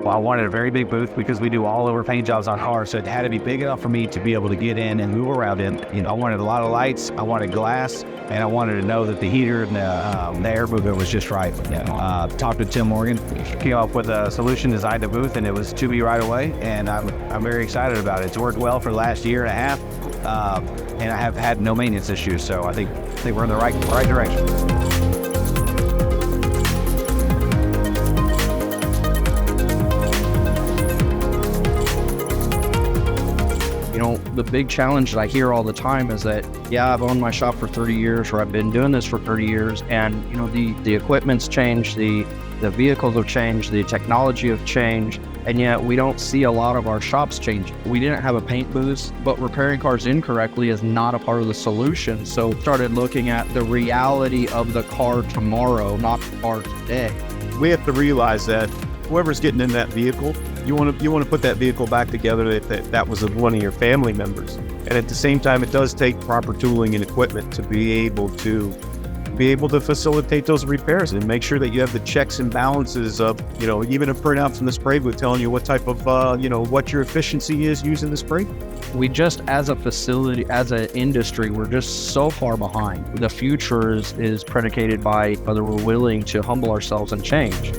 Well, I wanted a very big booth because we do all over paint jobs on cars, so it had to be big enough for me to be able to get in and move around in. I wanted a lot of lights, I wanted glass, and I wanted to know that the heater and the air movement was just right. Talked with Tim Morgan, came up with a solution, designed the booth, and it was to be right away, and I'm very excited about it. It's worked well for the last year and a half, and I have had no maintenance issues, so I think we're in the right direction. The big challenge that I hear all the time is that, I've owned my shop for 30 years, or I've been doing this for 30 years, and the equipment's changed, the vehicles have changed, the technology have changed, and yet we don't see a lot of our shops changing. We didn't have a paint booth, but repairing cars incorrectly is not a part of the solution. So started looking at the reality of the car tomorrow, not the car today. We have to realize that whoever's getting in that vehicle, you want to put that vehicle back together that was of one of your family members. And at the same time, it does take proper tooling and equipment to be able to facilitate those repairs and make sure that you have the checks and balances of, even a printout from the spray booth telling you what type of, what your efficiency is using the spray. We just, as a facility, as an industry, we're just so far behind. The future is predicated by whether we're willing to humble ourselves and change.